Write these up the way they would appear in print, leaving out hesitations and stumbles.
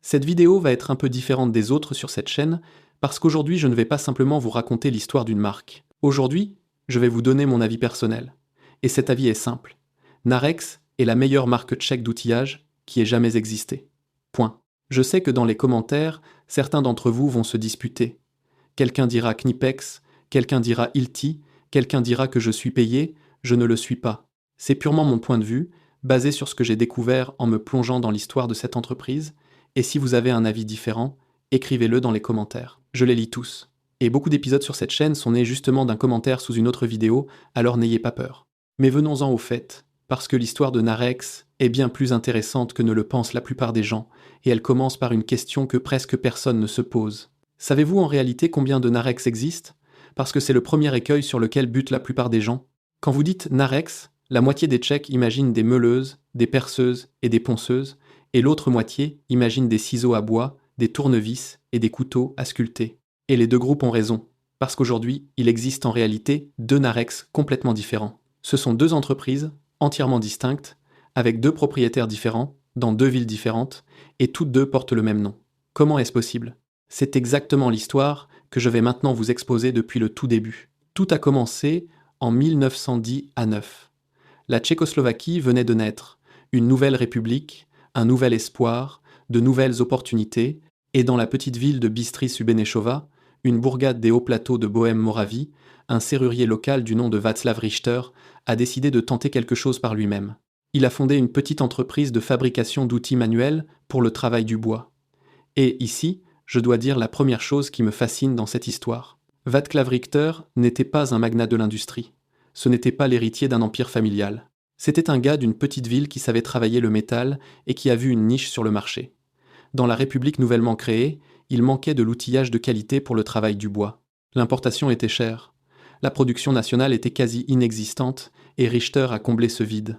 Cette vidéo va être un peu différente des autres sur cette chaîne parce qu'aujourd'hui je ne vais pas simplement vous raconter l'histoire d'une marque. Aujourd'hui, je vais vous donner mon avis personnel. Et cet avis est simple. Narex est la meilleure marque tchèque d'outillage qui ait jamais existé. Point. Je sais que dans les commentaires, certains d'entre vous vont se disputer. Quelqu'un dira Knipex, quelqu'un dira Hilti, quelqu'un dira que je suis payé, je ne le suis pas. C'est purement mon point de vue, basé sur ce que j'ai découvert en me plongeant dans l'histoire de cette entreprise, et si vous avez un avis différent, écrivez-le dans les commentaires. Je les lis tous. Et beaucoup d'épisodes sur cette chaîne sont nés justement d'un commentaire sous une autre vidéo, alors n'ayez pas peur. Mais venons-en au fait, parce que l'histoire de Narex est bien plus intéressante que ne le pensent la plupart des gens, et elle commence par une question que presque personne ne se pose. Savez-vous en réalité combien de Narex existent? Parce que c'est le premier écueil sur lequel butent la plupart des gens. Quand vous dites Narex, la moitié des Tchèques imaginent des meuleuses, des perceuses et des ponceuses, et l'autre moitié imagine des ciseaux à bois, des tournevis et des couteaux à sculpter. Et les deux groupes ont raison, parce qu'aujourd'hui, il existe en réalité deux Narex complètement différents. Ce sont deux entreprises entièrement distinctes, avec deux propriétaires différents, dans deux villes différentes, et toutes deux portent le même nom. Comment est-ce possible? C'est exactement l'histoire que je vais maintenant vous exposer depuis le tout début. Tout a commencé en 1910 à 9. La Tchécoslovaquie venait de naître, une nouvelle république, un nouvel espoir, de nouvelles opportunités, et dans la petite ville de Bystris-Ubenešova, une bourgade des hauts plateaux de Bohême-Moravie, un serrurier local du nom de Václav Richter a décidé de tenter quelque chose par lui-même. Il a fondé une petite entreprise de fabrication d'outils manuels pour le travail du bois. Et ici, je dois dire la première chose qui me fascine dans cette histoire. Václav Richter n'était pas un magnat de l'industrie. Ce n'était pas l'héritier d'un empire familial. C'était un gars d'une petite ville qui savait travailler le métal et qui a vu une niche sur le marché. Dans la République nouvellement créée, il manquait de l'outillage de qualité pour le travail du bois. L'importation était chère. La production nationale était quasi inexistante et Richter a comblé ce vide.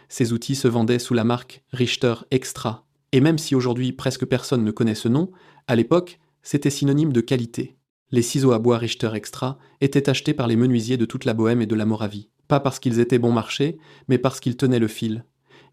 Ces outils se vendaient sous la marque Richter Extra. Et même si aujourd'hui presque personne ne connaît ce nom, à l'époque, c'était synonyme de qualité. Les ciseaux à bois Richter Extra étaient achetés par les menuisiers de toute la Bohême et de la Moravie. Pas parce qu'ils étaient bon marché, mais parce qu'ils tenaient le fil,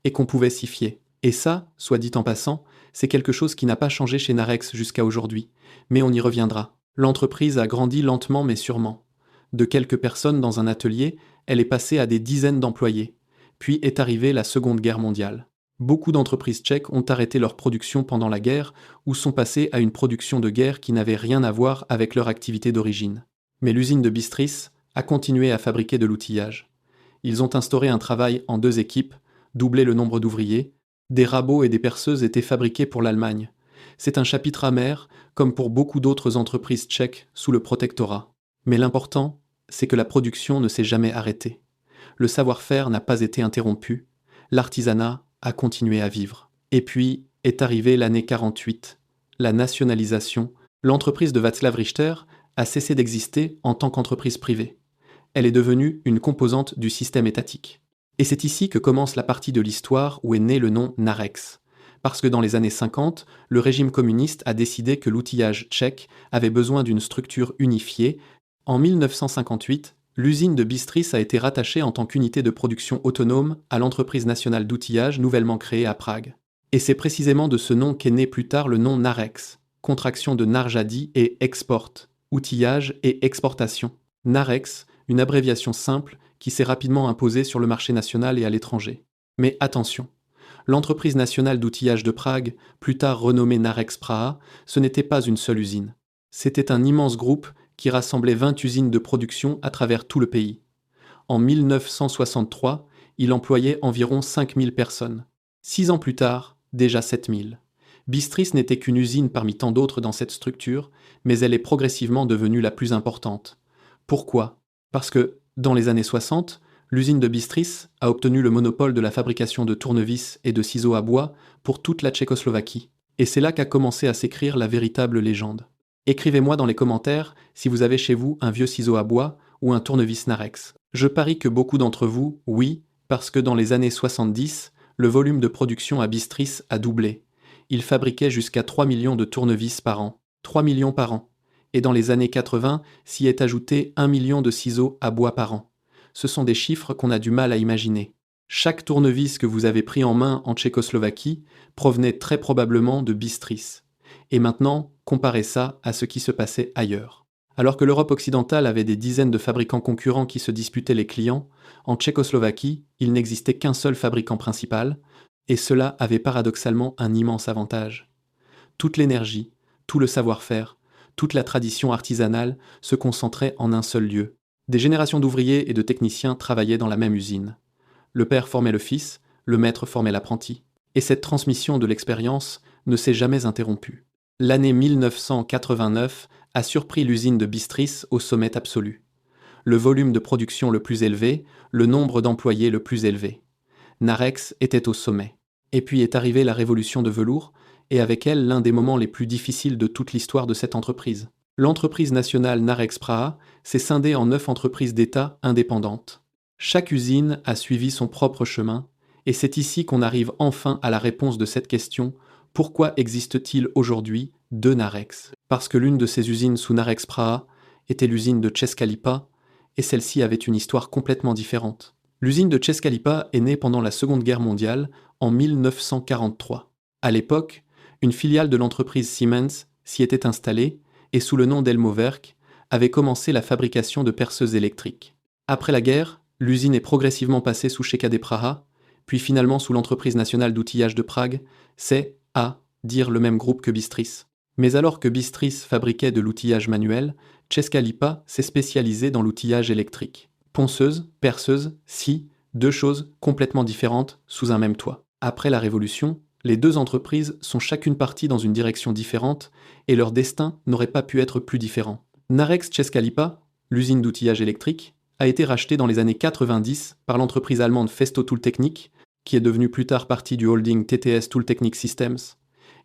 et qu'on pouvait s'y fier. Et ça, soit dit en passant, c'est quelque chose qui n'a pas changé chez Narex jusqu'à aujourd'hui, mais on y reviendra. L'entreprise a grandi lentement mais sûrement. De quelques personnes dans un atelier, elle est passée à des dizaines d'employés. Puis est arrivée la Seconde Guerre mondiale. Beaucoup d'entreprises tchèques ont arrêté leur production pendant la guerre ou sont passées à une production de guerre qui n'avait rien à voir avec leur activité d'origine. Mais l'usine de Bystris a continué à fabriquer de l'outillage. Ils ont instauré un travail en deux équipes, doublé le nombre d'ouvriers, des rabots et des perceuses étaient fabriqués pour l'Allemagne. C'est un chapitre amer, comme pour beaucoup d'autres entreprises tchèques sous le protectorat. Mais l'important, c'est que la production ne s'est jamais arrêtée. Le savoir-faire n'a pas été interrompu, l'artisanat a continué à vivre. Et puis est arrivée l'année 48, la nationalisation. L'entreprise de Václav Richter a cessé d'exister en tant qu'entreprise privée. Elle est devenue une composante du système étatique. Et c'est ici que commence la partie de l'histoire où est né le nom Narex. Parce que dans les années 50, le régime communiste a décidé que l'outillage tchèque avait besoin d'une structure unifiée. En 1958, l'usine de Bystris a été rattachée en tant qu'unité de production autonome à l'entreprise nationale d'outillage nouvellement créée à Prague. Et c'est précisément de ce nom qu'est né plus tard le nom Narex, contraction de Narjadi et export, outillage et exportation. Narex, une abréviation simple qui s'est rapidement imposée sur le marché national et à l'étranger. Mais attention, l'entreprise nationale d'outillage de Prague, plus tard renommée Narex Praha, ce n'était pas une seule usine. C'était un immense groupe qui rassemblait 20 usines de production à travers tout le pays. En 1963, il employait environ 5000 personnes. 6 ans plus tard, déjà 7000. Bystris n'était qu'une usine parmi tant d'autres dans cette structure, mais elle est progressivement devenue la plus importante. Pourquoi? Parce que, dans les années 60, l'usine de Bystris a obtenu le monopole de la fabrication de tournevis et de ciseaux à bois pour toute la Tchécoslovaquie. Et c'est là qu'a commencé à s'écrire la véritable légende. Écrivez-moi dans les commentaires si vous avez chez vous un vieux ciseau à bois ou un tournevis Narex. Je parie que beaucoup d'entre vous, oui, parce que dans les années 70, le volume de production à Bystris a doublé. Il fabriquait jusqu'à 3 millions de tournevis par an. 3 millions par an. Et dans les années 80, s'y est ajouté 1 million de ciseaux à bois par an. Ce sont des chiffres qu'on a du mal à imaginer. Chaque tournevis que vous avez pris en main en Tchécoslovaquie provenait très probablement de Bistris. Et maintenant, comparez ça à ce qui se passait ailleurs. Alors que l'Europe occidentale avait des dizaines de fabricants concurrents qui se disputaient les clients, en Tchécoslovaquie, il n'existait qu'un seul fabricant principal, et cela avait paradoxalement un immense avantage. Toute l'énergie, tout le savoir-faire, toute la tradition artisanale se concentrait en un seul lieu. Des générations d'ouvriers et de techniciens travaillaient dans la même usine. Le père formait le fils, le maître formait l'apprenti. Et cette transmission de l'expérience ne s'est jamais interrompue. L'année 1989 a surpris l'usine de Bistris au sommet absolu. Le volume de production le plus élevé, le nombre d'employés le plus élevé. Narex était au sommet. Et puis est arrivée la révolution de velours, et avec elle l'un des moments les plus difficiles de toute l'histoire de cette entreprise. L'entreprise nationale Narex Praha s'est scindée en 9 entreprises d'État indépendantes. Chaque usine a suivi son propre chemin, et c'est ici qu'on arrive enfin à la réponse de cette question: pourquoi existe-t-il aujourd'hui deux Narex? Parce que l'une de ces usines sous Narex Praha était l'usine de Česká Lípa, et celle-ci avait une histoire complètement différente. L'usine de Česká Lípa est née pendant la Seconde Guerre mondiale, en 1943. À l'époque, une filiale de l'entreprise Siemens s'y était installée, et sous le nom d'Elmowerk, avait commencé la fabrication de perceuses électriques. Après la guerre, l'usine est progressivement passée sous ČKD Praha, puis finalement sous l'entreprise nationale d'outillage de Prague, c'est, à dire, le même groupe que Bistris. Mais alors que Bistris fabriquait de l'outillage manuel, Česká Lípa s'est spécialisée dans l'outillage électrique. Ponceuse, perceuse, scie, deux choses complètement différentes sous un même toit. Après la Révolution, les deux entreprises sont chacune parties dans une direction différente et leur destin n'aurait pas pu être plus différent. Narex Česká Lípa, l'usine d'outillage électrique, a été rachetée dans les années 90 par l'entreprise allemande Festo Tooltechnik, qui est devenue plus tard partie du holding TTS Tooltechnik Systems,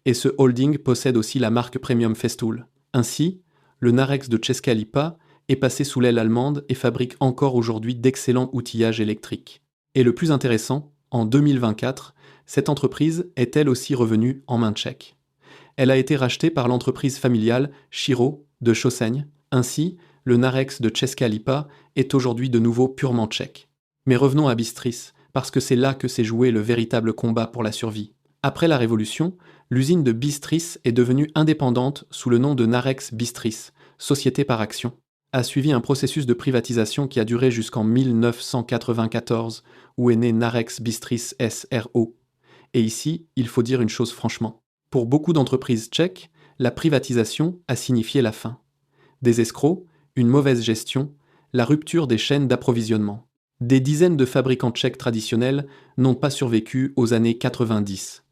et ce holding possède aussi la marque premium Festool. Ainsi, le Narex de Česká Lípa est passé sous l'aile allemande et fabrique encore aujourd'hui d'excellents outillages électriques. Et le plus intéressant, en 2024, cette entreprise est elle aussi revenue en main tchèque. Elle a été rachetée par l'entreprise familiale Chiro de Chaussaigne. Ainsi, le Narex de Česká Lípa est aujourd'hui de nouveau purement tchèque. Mais revenons à Bistris, parce que c'est là que s'est joué le véritable combat pour la survie. Après la Révolution, l'usine de Bistris est devenue indépendante sous le nom de Narex Bistris, société par action. A suivi un processus de privatisation qui a duré jusqu'en 1994, où est né Narex Bistris SRO. Et ici, il faut dire une chose franchement. Pour beaucoup d'entreprises tchèques, la privatisation a signifié la fin. Des escrocs, une mauvaise gestion, la rupture des chaînes d'approvisionnement. Des dizaines de fabricants tchèques traditionnels n'ont pas survécu aux années 90.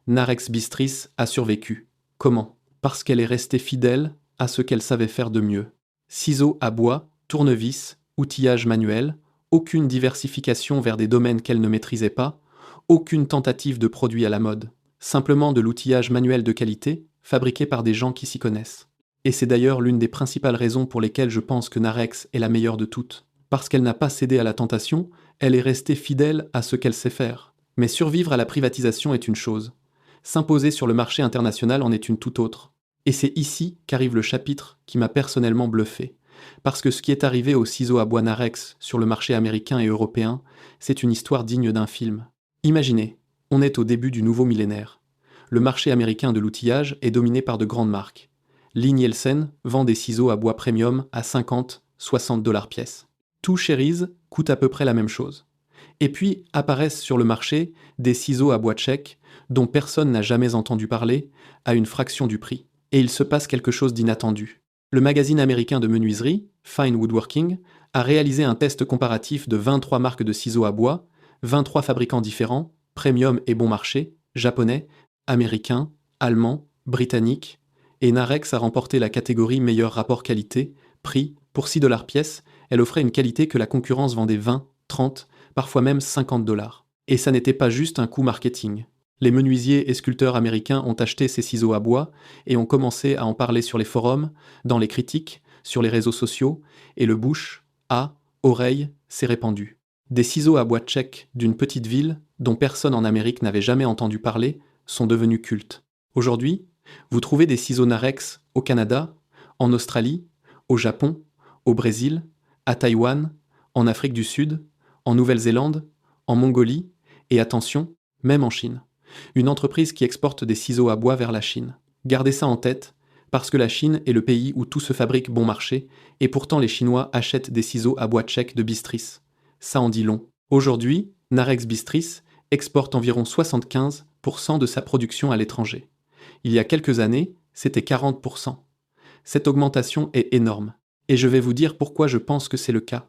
Narex Bistris a survécu. Comment? Parce qu'elle est restée fidèle à ce qu'elle savait faire de mieux. Ciseaux à bois, tournevis, outillage manuel, aucune diversification vers des domaines qu'elle ne maîtrisait pas, aucune tentative de produit à la mode. Simplement de l'outillage manuel de qualité, fabriqué par des gens qui s'y connaissent. Et c'est d'ailleurs l'une des principales raisons pour lesquelles je pense que Narex est la meilleure de toutes. Parce qu'elle n'a pas cédé à la tentation, elle est restée fidèle à ce qu'elle sait faire. Mais survivre à la privatisation est une chose. S'imposer sur le marché international en est une toute autre. Et c'est ici qu'arrive le chapitre qui m'a personnellement bluffé. Parce que ce qui est arrivé aux ciseaux à bois Narex sur le marché américain et européen, c'est une histoire digne d'un film. Imaginez, on est au début du nouveau millénaire. Le marché américain de l'outillage est dominé par de grandes marques. Lee Nielsen vend des ciseaux à bois premium à 50-60 $ pièce. Tout Cherries coûte à peu près la même chose. Et puis apparaissent sur le marché des ciseaux à bois tchèques dont personne n'a jamais entendu parler à une fraction du prix. Et il se passe quelque chose d'inattendu. Le magazine américain de menuiserie, Fine Woodworking, a réalisé un test comparatif de 23 marques de ciseaux à bois, 23 fabricants différents, premium et bon marché, japonais, américains, allemands, britanniques, et Narex a remporté la catégorie meilleur rapport qualité-prix. Pour 6 $ pièce, elle offrait une qualité que la concurrence vendait 20, 30, parfois même 50 $. Et ça n'était pas juste un coup marketing. Les menuisiers et sculpteurs américains ont acheté ces ciseaux à bois et ont commencé à en parler sur les forums, dans les critiques, sur les réseaux sociaux, et le bouche à oreille s'est répandu. Des ciseaux à bois tchèques d'une petite ville, dont personne en Amérique n'avait jamais entendu parler, sont devenus cultes. Aujourd'hui, vous trouvez des ciseaux Narex au Canada, en Australie, au Japon, au Brésil, à Taïwan, en Afrique du Sud, en Nouvelle-Zélande, en Mongolie, Et attention, même en Chine. Une entreprise qui exporte des ciseaux à bois vers la Chine. Gardez ça en tête, parce que la Chine est le pays où tout se fabrique bon marché, et pourtant les Chinois achètent des ciseaux à bois tchèques de Bistris. Ça en dit long. Aujourd'hui, Narex Bistris exporte environ 75% de sa production à l'étranger. Il y a quelques années, c'était 40%. Cette augmentation est énorme. Et je vais vous dire pourquoi je pense que c'est le cas.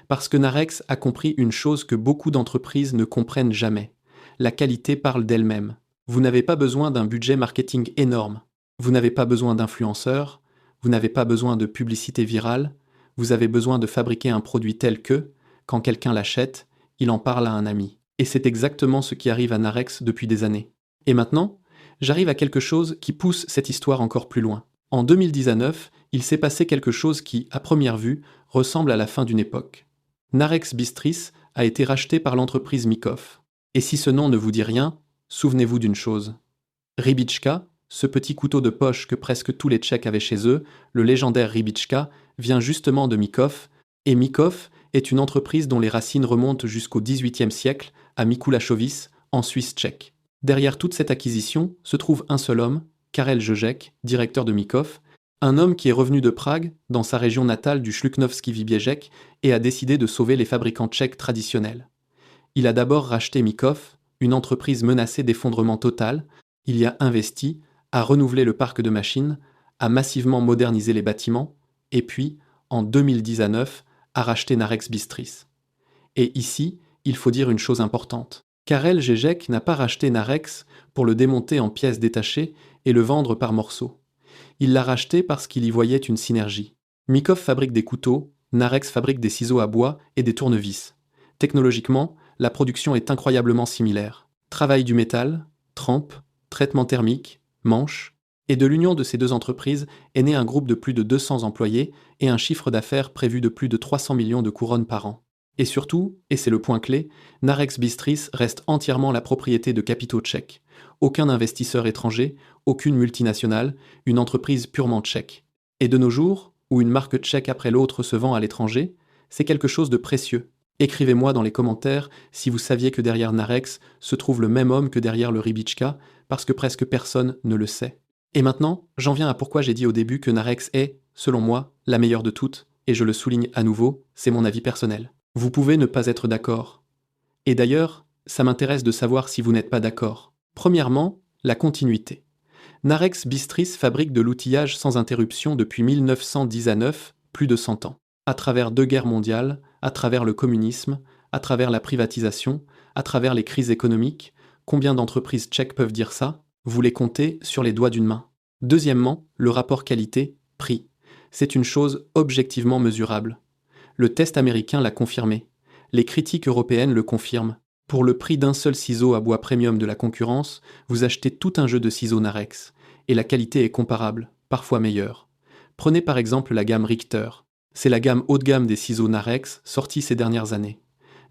Parce que Narex a compris une chose que beaucoup d'entreprises ne comprennent jamais. La qualité parle d'elle-même. Vous n'avez pas besoin d'un budget marketing énorme. Vous n'avez pas besoin d'influenceurs. Vous n'avez pas besoin de publicité virale. Vous avez besoin de fabriquer un produit tel que, quand quelqu'un l'achète, il en parle à un ami. Et c'est exactement ce qui arrive à Narex depuis des années. Et maintenant, j'arrive à quelque chose qui pousse cette histoire encore plus loin. En 2019, il s'est passé quelque chose qui, à première vue, ressemble à la fin d'une époque. Narex Bistris a été racheté par l'entreprise Mikoff. Et si ce nom ne vous dit rien, souvenez-vous d'une chose. Rybička, ce petit couteau de poche que presque tous les Tchèques avaient chez eux, le légendaire Rybička, vient justement de Mikoff, et Mikoff est une entreprise dont les racines remontent jusqu'au XVIIIe siècle, à Mikulášovice, en Suisse tchèque. Derrière toute cette acquisition se trouve un seul homme, Karel Ježek, directeur de Mikoff, un homme qui est revenu de Prague, dans sa région natale du Śluknovský Výběžek, et a décidé de sauver les fabricants tchèques traditionnels. Il a d'abord racheté Mikoff, une entreprise menacée d'effondrement total. Il y a investi, a renouvelé le parc de machines, a massivement modernisé les bâtiments, et puis, en 2019, a racheté Narex Bistris. Et ici, il faut dire une chose importante. Karel Ježek n'a pas racheté Narex pour le démonter en pièces détachées et le vendre par morceaux. Il l'a racheté parce qu'il y voyait une synergie. Mikoff fabrique des couteaux, Narex fabrique des ciseaux à bois et des tournevis. Technologiquement, la production est incroyablement similaire. Travail du métal, trempe, traitement thermique, manche, et de l'union de ces deux entreprises est né un groupe de plus de 200 employés et un chiffre d'affaires prévu de plus de 300 millions de couronnes par an. Et surtout, et c'est le point clé, Narex Bistris reste entièrement la propriété de capitaux tchèques. Aucun investisseur étranger, aucune multinationale, une entreprise purement tchèque. Et de nos jours, où une marque tchèque après l'autre se vend à l'étranger, c'est quelque chose de précieux. Écrivez-moi dans les commentaires si vous saviez que derrière Narex se trouve le même homme que derrière le Rybička, parce que presque personne ne le sait. Et maintenant, j'en viens à pourquoi j'ai dit au début que Narex est, selon moi, la meilleure de toutes, et je le souligne à nouveau, c'est mon avis personnel. Vous pouvez ne pas être d'accord. Et d'ailleurs, ça m'intéresse de savoir si vous n'êtes pas d'accord. Premièrement, la continuité. Narex Bistris fabrique de l'outillage sans interruption depuis 1919, plus de 100 ans. À travers 2 guerres mondiales, à travers le communisme, à travers la privatisation, à travers les crises économiques, combien d'entreprises tchèques peuvent dire ça? Vous les comptez sur les doigts d'une main. Deuxièmement, le rapport qualité-prix. C'est une chose objectivement mesurable. Le test américain l'a confirmé. Les critiques européennes le confirment. Pour le prix d'un seul ciseau à bois premium de la concurrence, vous achetez tout un jeu de ciseaux Narex. Et la qualité est comparable, parfois meilleure. Prenez par exemple la gamme Richter. C'est la gamme haut de gamme des ciseaux Narex sortis ces dernières années.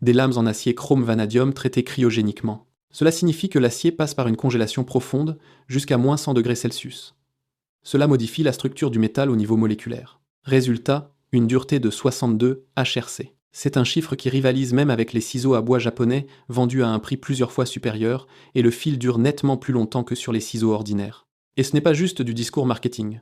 Des lames en acier chrome vanadium traitées cryogéniquement. Cela signifie que l'acier passe par une congélation profonde jusqu'à moins 100 degrés Celsius. Cela modifie la structure du métal au niveau moléculaire. Résultat, une dureté de 62 HRC. C'est un chiffre qui rivalise même avec les ciseaux à bois japonais vendus à un prix plusieurs fois supérieur, et le fil dure nettement plus longtemps que sur les ciseaux ordinaires. Et ce n'est pas juste du discours marketing.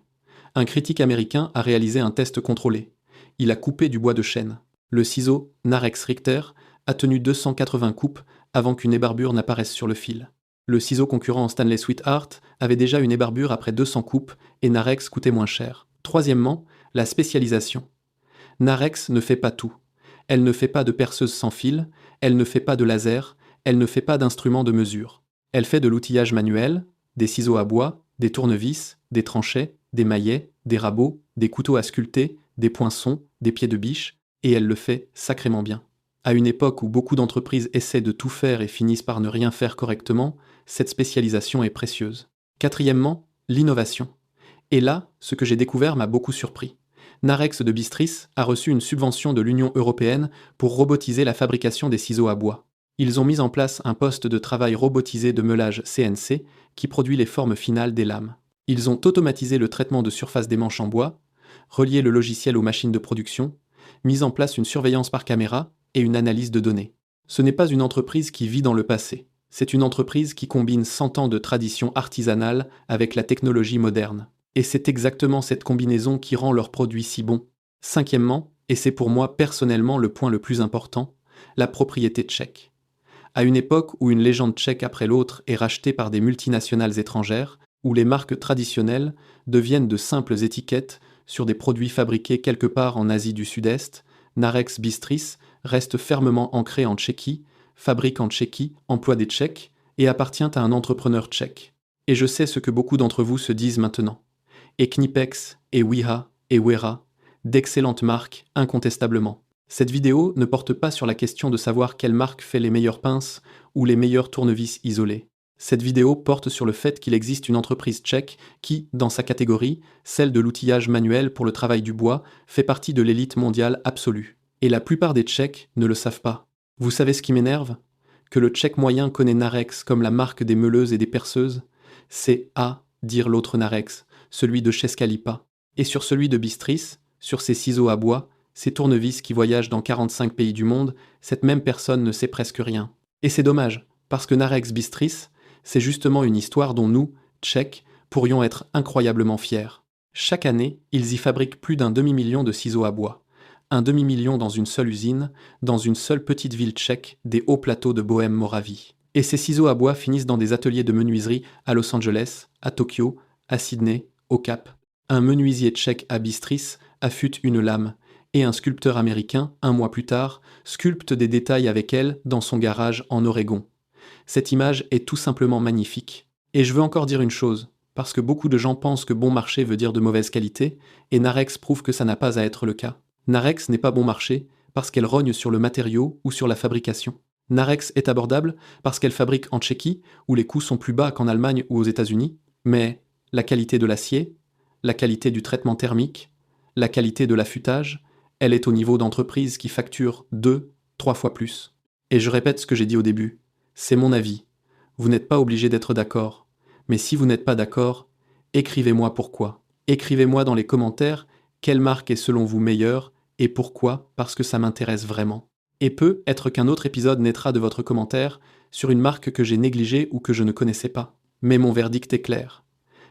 Un critique américain a réalisé un test contrôlé. Il a coupé du bois de chêne. Le ciseau Narex Richter a tenu 280 coupes avant qu'une ébarbure n'apparaisse sur le fil. Le ciseau concurrent Stanley Sweetheart avait déjà une ébarbure après 200 coupes et Narex coûtait moins cher. Troisièmement, la spécialisation. Narex ne fait pas tout. Elle ne fait pas de perceuse sans fil, elle ne fait pas de laser, elle ne fait pas d'instruments de mesure. Elle fait de l'outillage manuel, des ciseaux à bois, des tournevis, des tranchets, des maillets, des rabots, des couteaux à sculpter, des poinçons, des pieds de biche, et elle le fait sacrément bien. À une époque où beaucoup d'entreprises essaient de tout faire et finissent par ne rien faire correctement, cette spécialisation est précieuse. Quatrièmement, l'innovation. Et là, ce que j'ai découvert m'a beaucoup surpris. Narex de Bistris a reçu une subvention de l'Union européenne pour robotiser la fabrication des ciseaux à bois. Ils ont mis en place un poste de travail robotisé de meulage CNC qui produit les formes finales des lames. Ils ont automatisé le traitement de surface des manches en bois, relié le logiciel aux machines de production, mis en place une surveillance par caméra et une analyse de données. Ce n'est pas une entreprise qui vit dans le passé. C'est une entreprise qui combine 100 ans de tradition artisanale avec la technologie moderne. Et c'est exactement cette combinaison qui rend leurs produits si bons. Cinquièmement, et c'est pour moi personnellement le point le plus important, la propriété tchèque. À une époque où une légende tchèque après l'autre est rachetée par des multinationales étrangères, où les marques traditionnelles deviennent de simples étiquettes sur des produits fabriqués quelque part en Asie du Sud-Est, Narex Bistris reste fermement ancré en Tchéquie, fabrique en Tchéquie, emploie des Tchèques et appartient à un entrepreneur tchèque. Et je sais ce que beaucoup d'entre vous se disent maintenant. Et Knipex, et Wiha, et Wera, d'excellentes marques, incontestablement. Cette vidéo ne porte pas sur la question de savoir quelle marque fait les meilleures pinces ou les meilleurs tournevis isolés. Cette vidéo porte sur le fait qu'il existe une entreprise tchèque qui, dans sa catégorie, celle de l'outillage manuel pour le travail du bois, fait partie de l'élite mondiale absolue. Et la plupart des Tchèques ne le savent pas. Vous savez ce qui m'énerve? Que le Tchèque moyen connaît Narex comme la marque des meuleuses et des perceuses. C'est à dire l'autre Narex, celui de Chescalipa. Et sur celui de Bistris, sur ses ciseaux à bois, ces tournevis qui voyagent dans 45 pays du monde, cette même personne ne sait presque rien. Et c'est dommage, parce que Narex Bistris, c'est justement une histoire dont nous, Tchèques, pourrions être incroyablement fiers. Chaque année, ils y fabriquent plus d'un demi-million de ciseaux à bois. Un demi-million dans une seule usine, dans une seule petite ville tchèque des hauts plateaux de Bohême-Moravie. Et ces ciseaux à bois finissent dans des ateliers de menuiserie à Los Angeles, à Tokyo, à Sydney, au Cap. Un menuisier tchèque à Bistris affûte une lame, et un sculpteur américain, un mois plus tard, sculpte des détails avec elle dans son garage en Oregon. Cette image est tout simplement magnifique. Et je veux encore dire une chose, parce que beaucoup de gens pensent que bon marché veut dire de mauvaise qualité, et Narex prouve que ça n'a pas à être le cas. Narex n'est pas bon marché parce qu'elle rogne sur le matériau ou sur la fabrication. Narex est abordable parce qu'elle fabrique en Tchéquie, où les coûts sont plus bas qu'en Allemagne ou aux États-Unis, mais la qualité de l'acier, la qualité du traitement thermique, la qualité de l'affûtage, elle est au niveau d'entreprises qui facturent 2, 3 fois plus. Et je répète ce que j'ai dit au début. C'est mon avis. Vous n'êtes pas obligé d'être d'accord. Mais si vous n'êtes pas d'accord, écrivez-moi pourquoi. Écrivez-moi dans les commentaires quelle marque est selon vous meilleure et pourquoi, parce que ça m'intéresse vraiment. Et peut être qu'un autre épisode naîtra de votre commentaire sur une marque que j'ai négligée ou que je ne connaissais pas. Mais mon verdict est clair.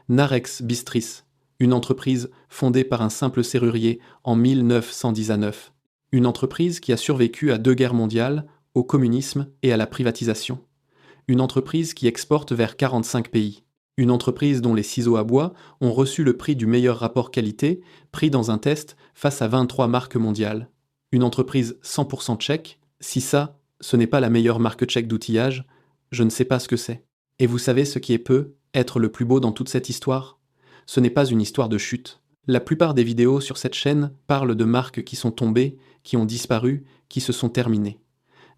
Narex Bistris, une entreprise fondée par un simple serrurier en 1919. Une entreprise qui a survécu à 2 guerres mondiales, au communisme et à la privatisation. Une entreprise qui exporte vers 45 pays. Une entreprise dont les ciseaux à bois ont reçu le prix du meilleur rapport qualité, pris dans un test face à 23 marques mondiales. Une entreprise 100% tchèque, si ça, ce n'est pas la meilleure marque tchèque d'outillage, je ne sais pas ce que c'est. Et vous savez ce qui peut être le plus beau dans toute cette histoire? Ce n'est pas une histoire de chute. La plupart des vidéos sur cette chaîne parlent de marques qui sont tombées, qui ont disparu, qui se sont terminées.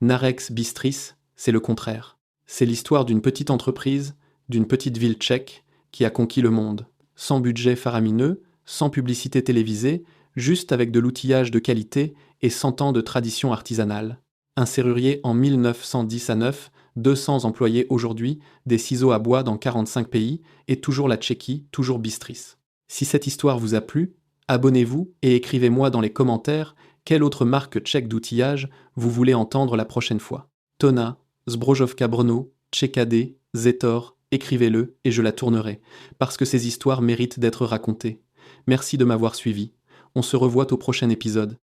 Narex Bistris, c'est le contraire. C'est l'histoire d'une petite entreprise, d'une petite ville tchèque, qui a conquis le monde. Sans budget faramineux, sans publicité télévisée, juste avec de l'outillage de qualité et 100 ans de tradition artisanale. Un serrurier en 1910 à 9, 200 employés aujourd'hui, des ciseaux à bois dans 45 pays, et toujours la Tchéquie, toujours Bistris. Si cette histoire vous a plu, abonnez-vous et écrivez-moi dans les commentaires quelle autre marque tchèque d'outillage vous voulez entendre la prochaine fois. Tona, Zbrojovka Brno, Tchekade, Zetor, écrivez-le et je la tournerai, parce que ces histoires méritent d'être racontées. Merci de m'avoir suivi. On se revoit au prochain épisode.